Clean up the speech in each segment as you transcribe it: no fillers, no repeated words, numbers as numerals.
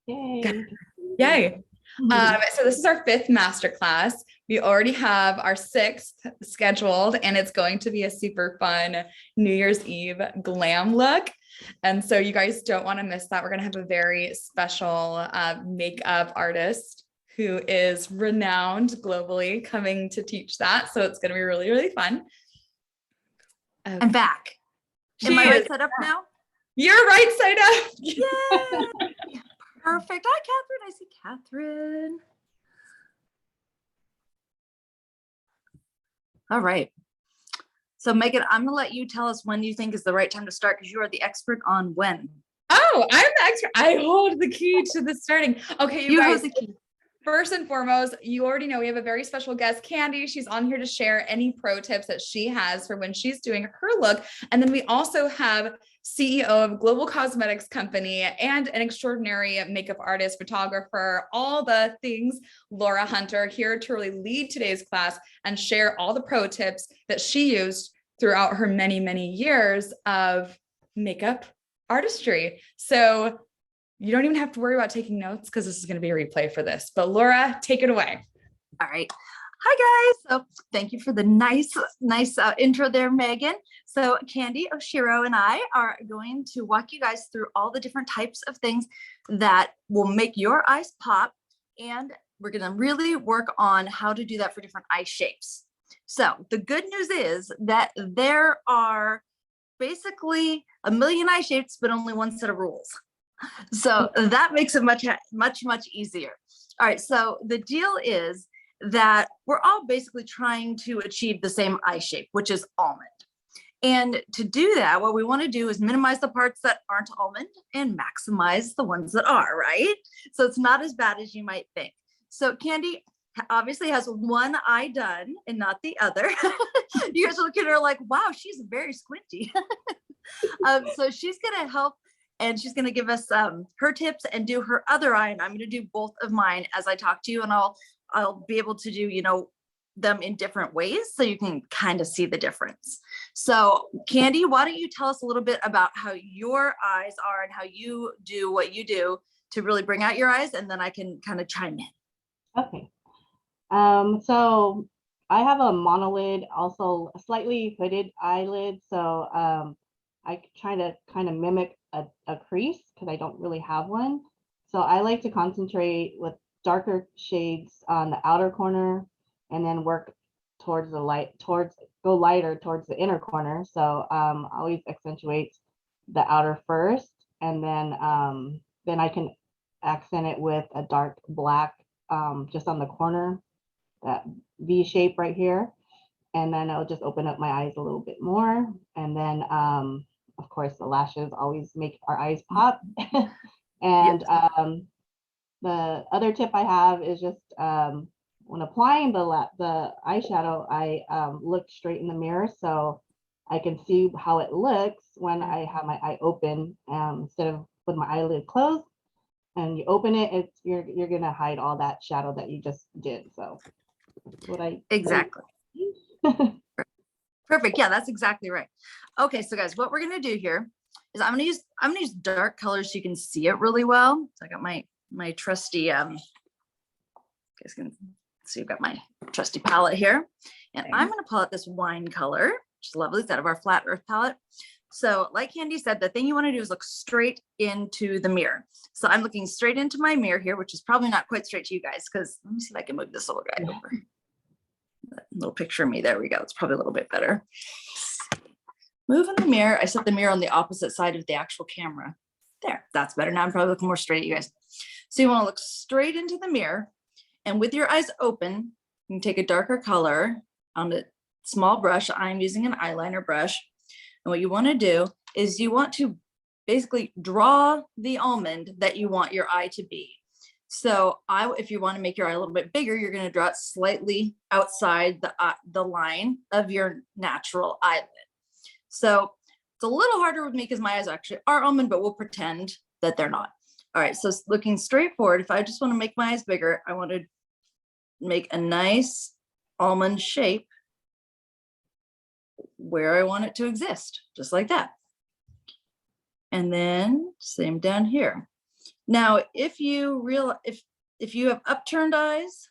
Yay. Yay. So this is our 5th masterclass. We already have our 6th scheduled, and it's going to be a super fun New Year's Eve glam look. And so you guys don't want to miss that. We're going to have a very special makeup artist who is renowned globally coming to teach that. So it's going to be really, really fun. Okay. I'm back. Am I right side up now? You're right side up. Yay! Perfect. Hi, Catherine. I see Catherine. All right. So Megan, I'm going to let you tell us when you think is the right time to start, because you are the expert on when. Oh, I'm the expert. I hold the key to the starting. Okay, you guys. Hold the key. First and foremost, you already know we have a very special guest, Candy. She's on here to share any pro tips that she has for when she's doing her look. And then we also have CEO of global cosmetics company and an extraordinary makeup artist, photographer, all the things, Laura Hunter, here to really lead today's class and share all the pro tips that she used throughout her many, many years of makeup artistry. So you don't even have to worry about taking notes because this is going to be a replay for this. But Laura, take it away. All right. Hi, guys. So thank you for the nice intro there, Megan. So Candy Oshiro and I are going to walk you guys through all the different types of things that will make your eyes pop. And we're going to really work on how to do that for different eye shapes. So the good news is that there are basically a million eye shapes, but only one set of rules. So that makes it much easier. All right. So the deal is that we're all basically trying to achieve the same eye shape, which is almond. And to do that, what we want to do is minimize the parts that aren't almond and maximize the ones that are, right? So it's not as bad as you might think. So Candy obviously has one eye done and not the other. You guys are looking at her like, wow, she's very squinty. So she's going to help. And she's going to give us her tips and do her other eye. And I'm going to do both of mine as I talk to you. And I'll be able to do, them in different ways so you can kind of see the difference. So Candy, why don't you tell us a little bit about how your eyes are and how you do what you do to really bring out your eyes. And then I can kind of chime in. Okay. So I have a monolid, also a slightly hooded eyelid. So I try to kind of mimic a crease because I don't really have one. So I like to concentrate with darker shades on the outer corner and then work towards the go lighter towards the inner corner. So always accentuate the outer first, and then I can accent it with a dark black just on the corner, that V shape right here. And then I'll just open up my eyes a little bit more. And then of course, the lashes always make our eyes pop. And the other tip I have is just when applying the eyeshadow, I look straight in the mirror so I can see how it looks when I have my eye open instead of with my eyelid closed. And you open it, you're gonna hide all that shadow that you just did. So that's what I exactly. Perfect. Yeah, that's exactly right. Okay, so guys, what we're gonna do here is I'm gonna use dark colors so you can see it really well. So I got my trusty you guys can see I've got my trusty palette here, and I'm gonna pull out this wine color, which is lovely. It's out of our flat earth palette. So like Candy said, the thing you want to do is look straight into the mirror. So I'm looking straight into my mirror here, which is probably not quite straight to you guys, because let me see if I can move this little guy over. That little picture of me. There we go. It's probably a little bit better. Move in the mirror. I set the mirror on the opposite side of the actual camera. There, that's better. Now I'm probably looking more straight at you guys. So you want to look straight into the mirror, and with your eyes open, you can take a darker color on a small brush. I'm using an eyeliner brush. And what you want to do is you want to basically draw the almond that you want your eye to be. So if you want to make your eye a little bit bigger, you're going to draw it slightly outside the line of your natural eyelid. So it's a little harder with me because my eyes actually are almond, but we'll pretend that they're not. All right, so looking straight forward, if I just want to make my eyes bigger, I want to make a nice almond shape where I want it to exist, just like that. And then same down here. Now, if you have upturned eyes,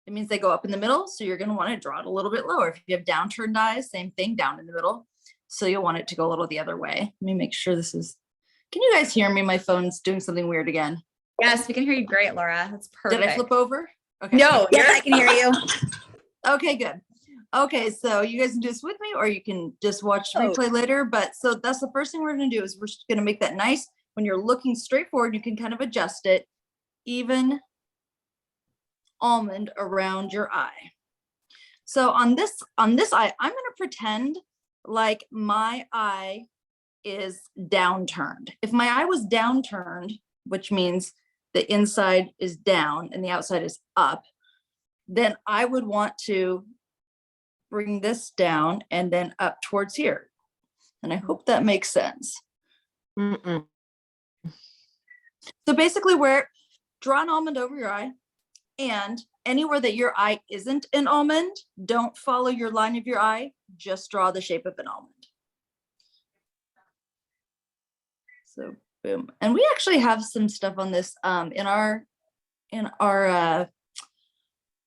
it means they go up in the middle. So you're going to want to draw it a little bit lower. If you have downturned eyes, same thing, down in the middle. So you'll want it to go a little the other way. Let me make sure this is, can you guys hear me? My phone's doing something weird again. Yes, we can hear you great, Laura. That's perfect. Did I flip over? Okay. No, Yes, I can hear you. Okay, good. Okay, so you guys can do this with me, or you can just watch the Oh. replay later. But so that's the first thing we're going to do is we're just going to make that nice. When you're looking straight forward, you can kind of adjust it, even almond around your eye. So on this eye, I'm going to pretend like my eye is downturned. If my eye was downturned, which means the inside is down and the outside is up, then I would want to bring this down and then up towards here. And I hope that makes sense. Mm-mm. So basically draw an almond over your eye, and anywhere that your eye isn't an almond, don't follow your line of your eye, just draw the shape of an almond. So boom. And we actually have some stuff on this in our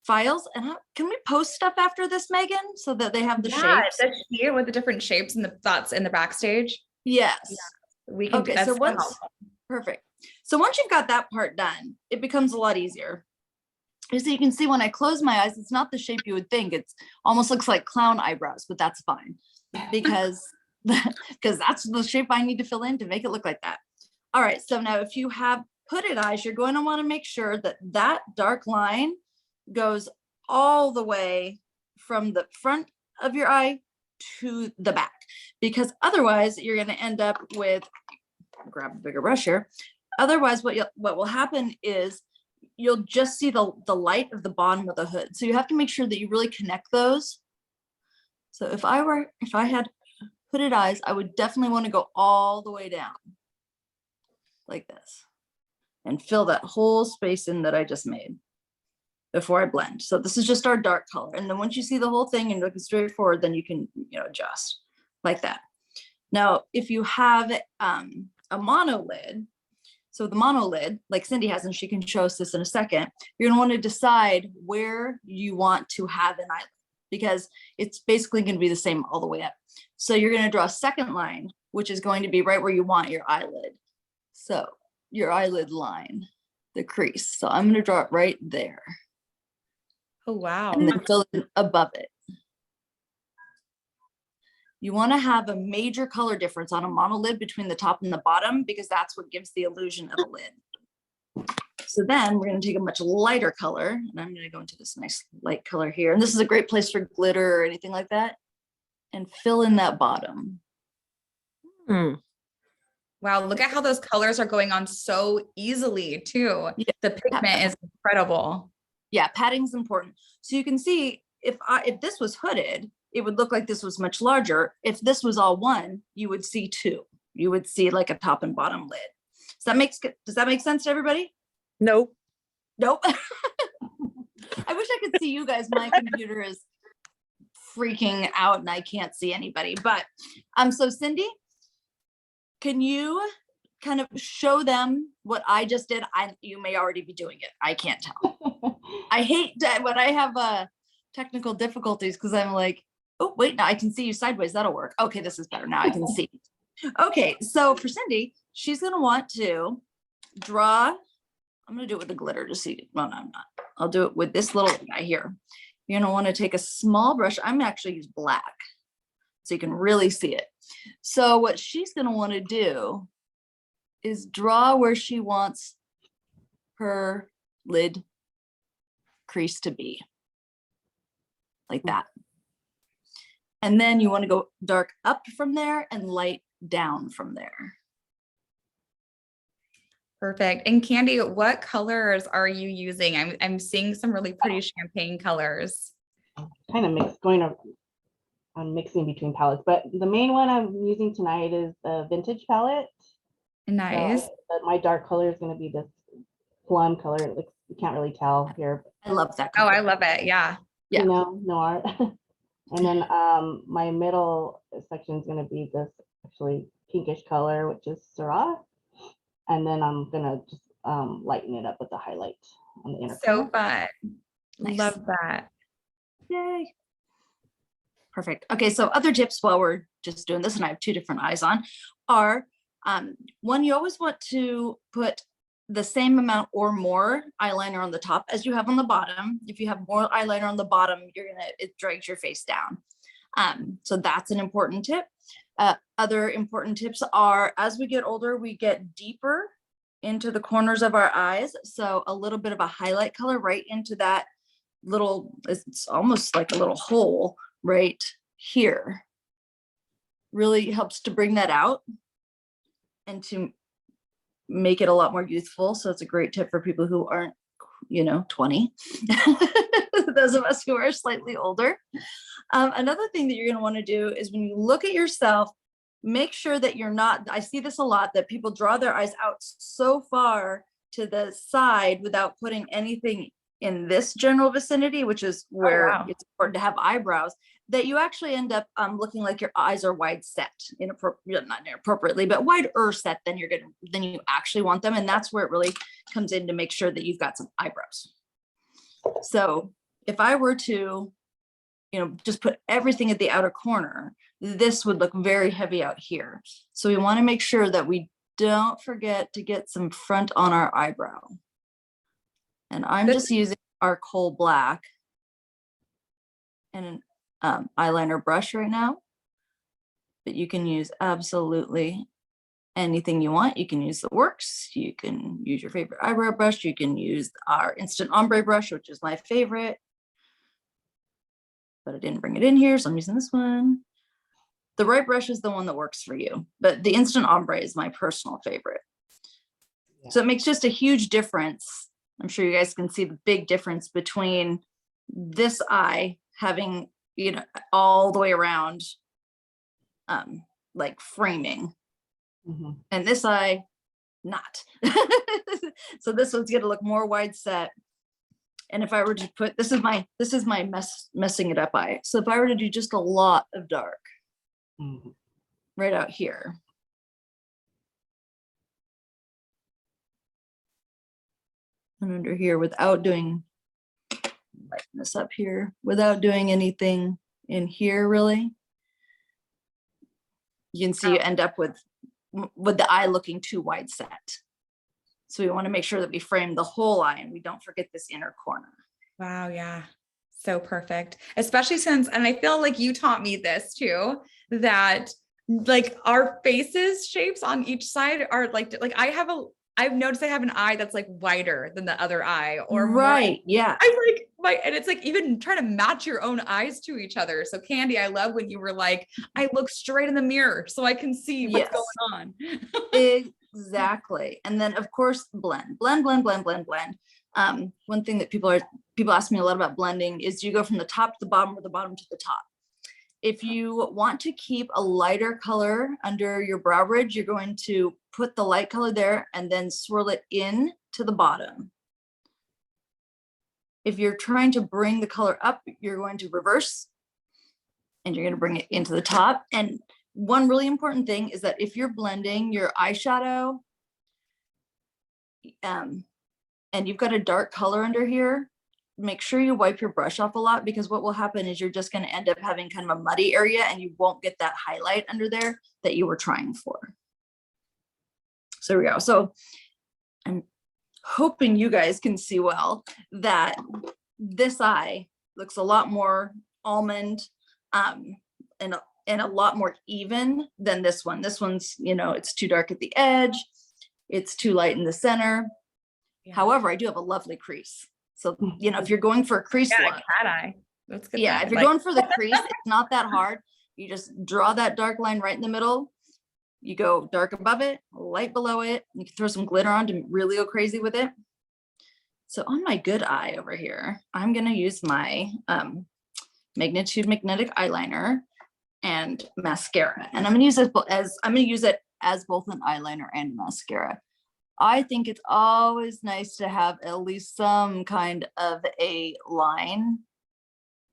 files. And can we post stuff after this, Megan, so that they have the shapes? The sheet with the different shapes and the thoughts in the backstage. Yes. We can. Okay, That's so so once helpful. perfect. So once you've got that part done, it becomes a lot easier. So you can see when I close my eyes, it's not the shape you would think. It's almost looks like clown eyebrows, but that's fine because that's the shape I need to fill in to make it look like that. All right, so now if you have hooded eyes, you're going to want to make sure that that dark line goes all the way from the front of your eye to the back, because otherwise you're going to end up with, grab a bigger brush here. Otherwise, what will happen is you'll just see the light of the bottom of the hood. So you have to make sure that you really connect those. So if I had hooded eyes, I would definitely want to go all the way down like this and fill that whole space in that I just made before I blend. So this is just our dark color. And then once you see the whole thing and looking straight forward, then you can, adjust like that. Now, if you have a monolid, so the monolid, like Cindy has, and she can show us this in a second, you're gonna want to decide where you want to have an eyelid, because it's basically going to be the same all the way up. So you're going to draw a second line, which is going to be right where you want your eyelid. So your eyelid line, the crease. So I'm going to draw it right there. Oh, wow. And then fill it above it. You want to have a major color difference on a monolid between the top and the bottom, because that's what gives the illusion of a lid. So then we're going to take a much lighter color, and I'm going to go into this nice light color here. And this is a great place for glitter or anything like that, and fill in that bottom. Hmm. Wow, look at how those colors are going on so easily too. Yeah. The pigment is incredible. Yeah, padding's important. So you can see if this was hooded, it would look like this was much larger. If this was all one, you would see two. You would see like a top and bottom lid. Does that make sense to everybody? Nope. Nope. I wish I could see you guys. My computer is freaking out and I can't see anybody. But so Cindy, can you kind of show them what I just did? You may already be doing it. I can't tell. I hate that when I have technical difficulties, because I'm like, oh wait, now I can see you sideways. That'll work. Okay, this is better. Now I can see. Okay, so for Cindy, she's gonna want to draw. I'm gonna do it with the glitter to see. Well, no, I'm not. I'll do it with this little guy here. You're gonna want to take a small brush. I'm actually use black so you can really see it. So what she's gonna want to do is draw where she wants her lid crease to be, like that. And then you want to go dark up from there and light down from there. Perfect. And Candy, what colors are you using? I'm seeing some really pretty champagne colors. Kind of I'm mixing between palettes, but the main one I'm using tonight is the vintage palette. Nice. So, my dark color is going to be this plum color. It looks, you can't really tell here. I love that Oh, color. I love it. Yeah. Yeah. Noir. And then my middle section is going to be this actually pinkish color, which is Syrah. And then I'm going to just lighten it up with the highlight on the inner So corner. fun. Nice. Love that. Yay. Perfect. Okay, so other tips while we're just doing this, and I have two different eyes on, are one, you always want to put the same amount or more eyeliner on the top as you have on the bottom. If you have more eyeliner on the bottom, it drags your face down. So that's an important tip. Other important tips are, as we get older, we get deeper into the corners of our eyes. So a little bit of a highlight color right into that little, it's almost like a little hole right here, really helps to bring that out and to make it a lot more youthful. So it's a great tip for people who aren't, 20, those of us who are slightly older. Another thing that you're going to want to do is when you look at yourself, make sure that you're not, I see this a lot, that people draw their eyes out so far to the side without putting anything in this general vicinity, which is where wow. it's important to have eyebrows, that you actually end up looking like your eyes are wide set, not inappropriately, but wider set than you actually want them. And that's where it really comes in to make sure that you've got some eyebrows. So if I were to, just put everything at the outer corner, this would look very heavy out here. So we want to make sure that we don't forget to get some front on our eyebrow. And I'm just using our coal black and an eyeliner brush right now, but you can use absolutely anything you want. You can use the works, you can use your favorite eyebrow brush, you can use our instant ombre brush, which is my favorite, but I didn't bring it in here, so I'm using this one. The right brush is the one that works for you, but the instant ombre is my personal favorite. Yeah. So it makes just a huge difference. I'm sure you guys can see the big difference between this eye having, all the way around, like framing, and this eye not. So this one's gonna look more wide set. And if I were to put, this is my messing it up eye. So if I were to do just a lot of dark right out here, and under here, without doing, lighten this up here, without doing anything in here really, you can see you end up with the eye looking too wide set. So we want to make sure that we frame the whole eye and we don't forget this inner corner. Wow. Yeah. So perfect. Especially since, and I feel like you taught me this too, that like our faces shapes on each side are like I've noticed I have an eye that's like wider than the other eye or right. More, yeah. I'm like, and it's like even trying to match your own eyes to each other. So Candy, I love when you were like, I look straight in the mirror so I can see what's going on. Exactly. And then of course, blend. One thing that people ask me a lot about blending is, you go from the top to the bottom or the bottom to the top. If you want to keep a lighter color under your brow ridge, you're going to put the light color there and then swirl it in to the bottom. If you're trying to bring the color up, you're going to reverse and you're going to bring it into the top. And one really important thing is that if you're blending your eyeshadow and you've got a dark color under here, make sure you wipe your brush off a lot, because what will happen is you're just going to end up having kind of a muddy area and you won't get that highlight under there that you were trying for. So there we go. So I'm hoping you guys can see well that this eye looks a lot more almond and a lot more even than this one. This one's, it's too dark at the edge. It's too light in the center. Yeah. However, I do have a lovely crease. So, if you're going for a crease look, cat eye. That's good. Yeah, if you're going for the crease, it's not that hard. You just draw that dark line right in the middle. You go dark above it, light below it. You can throw some glitter on to really go crazy with it. So on my good eye over here, I'm going to use my Magnitude Magnetic Eyeliner and mascara. And I'm going to use it as both an eyeliner and mascara. I think it's always nice to have at least some kind of a line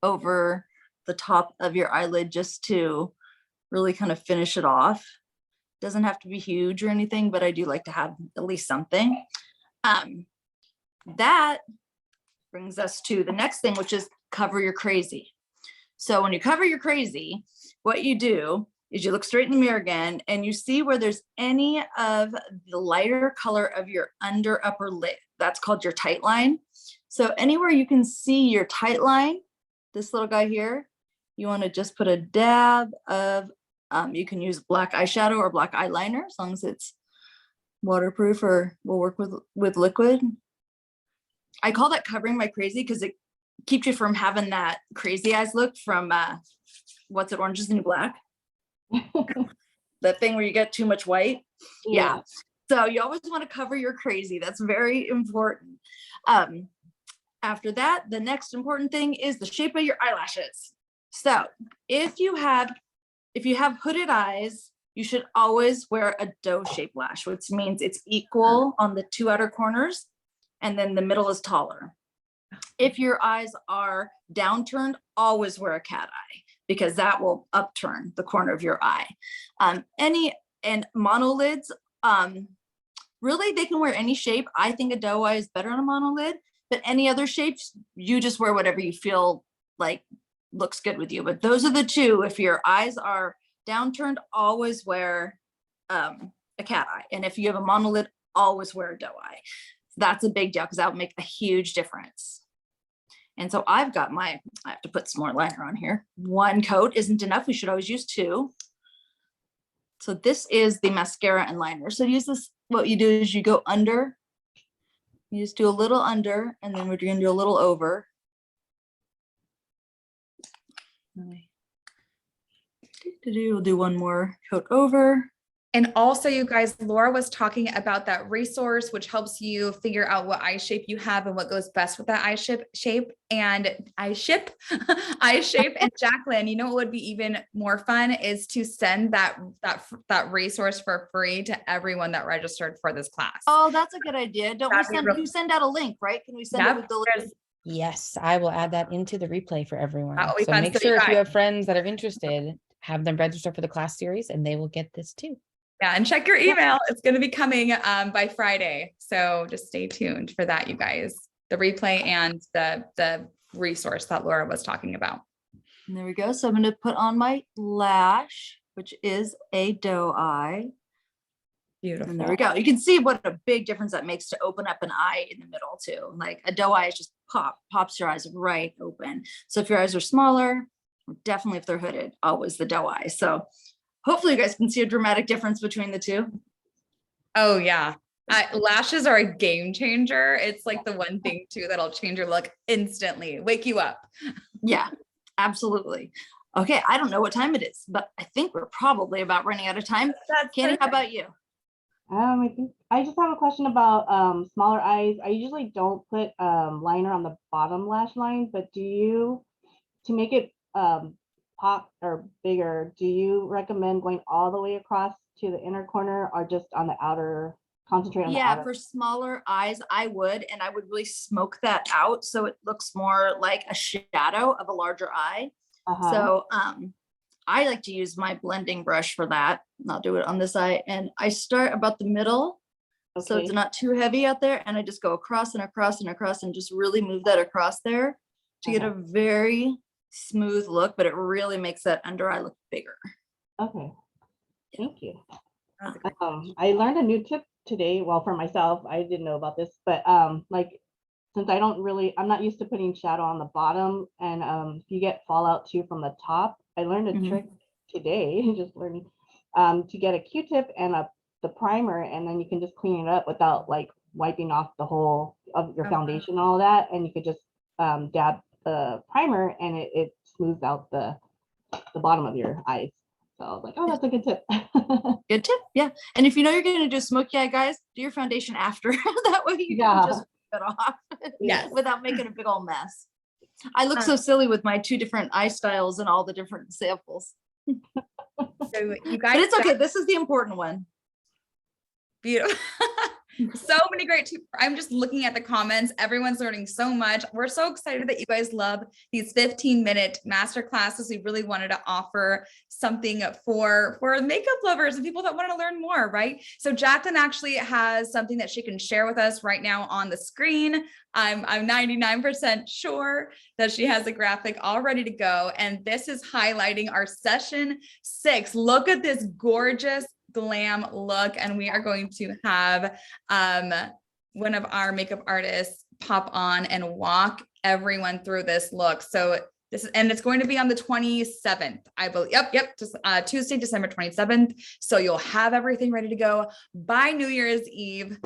over the top of your eyelid just to really kind of finish it off. Doesn't have to be huge or anything, but I do like to have at least something. That brings us to the next thing, which is cover your crazy. So when you cover your crazy, what you do is you look straight in the mirror again and you see where there's any of the lighter color of your under upper lid. That's called your tight line. So anywhere you can see your tight line, this little guy here, you want to just put a dab of, you can use black eyeshadow or black eyeliner as long as it's waterproof or will work with liquid. I call that covering my crazy because it keeps you from having that crazy eyes look from what's it, Orange is the New Black? That thing where you get too much white. Yeah. So you always want to cover your crazy. That's very important. After that, the next important thing is the shape of your eyelashes. So if you have hooded eyes, you should always wear a doe shape lash, which means it's equal on the two outer corners and then the middle is taller. If your eyes are downturned, always wear a cat eye because that will upturn the corner of your eye. And monolids, really they can wear any shape. I think a doe eye is better on a monolid, but any other shapes, you just wear whatever you feel like looks good with you. But those are the two. If your eyes are downturned, always wear a cat eye. And if you have a monolid, always wear a doe eye. That's a big deal because that will make a huge difference. And so I have to put some more liner on here. One coat isn't enough. We should always use two. So this is the mascara and liner. So use this, what you do is you go under, you just do a little under, and then we're gonna do a little over. We'll do one more coat over. And also, you guys, Laura was talking about that resource, which helps you figure out what eye shape you have and what goes best with that eye shape. And Jacqueline, you know what would be even more fun is to send that resource for free to everyone that registered for this class. Oh, that's a good idea. Don't we send out a link, right? Can we send it with the link? Yes, I will add that into the replay for everyone. That will be So fun. make So sure you if you guys- have friends that are interested, have them register for the class series and they will get this too. Yeah, and check your email. It's going to be coming by Friday. So just stay tuned for that, you guys. The replay and the resource that Laura was talking about. And there we go. So I'm going to put on my lash, which is a doe eye. Beautiful. And there we go. You can see what a big difference that makes to open up an eye in the middle too. Like a doe eye is just pops your eyes right open. So if your eyes are smaller, definitely if they're hooded, always the doe eye. So hopefully you guys can see a dramatic difference between the two. Oh yeah. Lashes are a game changer. It's like the one thing too, that'll change your look instantly, wake you up. Yeah, absolutely. Okay. I don't know what time it is, but I think we're probably about running out of time. Candy, how about you? I think I just have a question about smaller eyes. I usually don't put liner on the bottom lash line, but do you, to make it pop or bigger, do you recommend going all the way across to the inner corner or just on the outer, concentrate on the outer? For smaller eyes, I would, and I would really smoke that out so it looks more like a shadow of a larger eye. So I like to use my blending brush for that. I'll do it on this eye, and I start about the middle, so it's not too heavy out there, and I just go across and across and across and just really move that across there to get a very smooth look, but it really makes that under eye look bigger. Okay, thank you. I learned a new tip today. Well, for myself, I didn't know about this, but like, since I'm not used to putting shadow on the bottom, and if you get fallout too from the top, I learned a trick today, just learning, to get a Q-tip and the primer, and then you can just clean it up without like wiping off the whole of your foundation and all that, and you could just dab the primer and it smooths out the bottom of your eyes. So I was like, oh, that's a good tip. Good tip. Yeah. And if you know you're going to do smoky eye, guys, do your foundation after. That way you can just rip it off without making a big old mess. I look so silly with my two different eye styles and all the different samples. So you guys, but it's okay. This is the important one. Beautiful. So many great, I'm just looking at the comments. Everyone's learning so much. We're so excited that you guys love these 15-minute master classes. We really wanted to offer something for makeup lovers and people that want to learn more, right? So Jacqueline actually has something that she can share with us right now on the screen. I'm 99% sure that she has a graphic all ready to go. And this is highlighting our session 6. Look at this gorgeous glam look. And we are going to have one of our makeup artists pop on and walk everyone through this look. So this is, and it's going to be on the 27th, I believe. Yep. Just Tuesday, December 27th. So you'll have everything ready to go by New Year's Eve.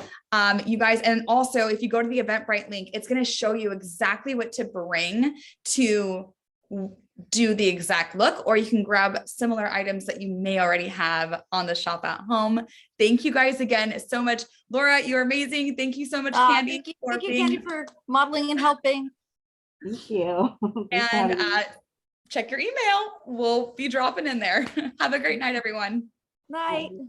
You guys, and also if you go to the Eventbrite link, it's going to show you exactly what to bring to do the exact look, or you can grab similar items that you may already have on the shop at home. Thank you guys again so much. Laura, you're amazing. Thank you so much, Candy. Thank you, Candy, for modeling and helping. Thank you. Thanks for having me. Check your email. We'll be dropping in there. Have a great night, everyone. Night. Bye.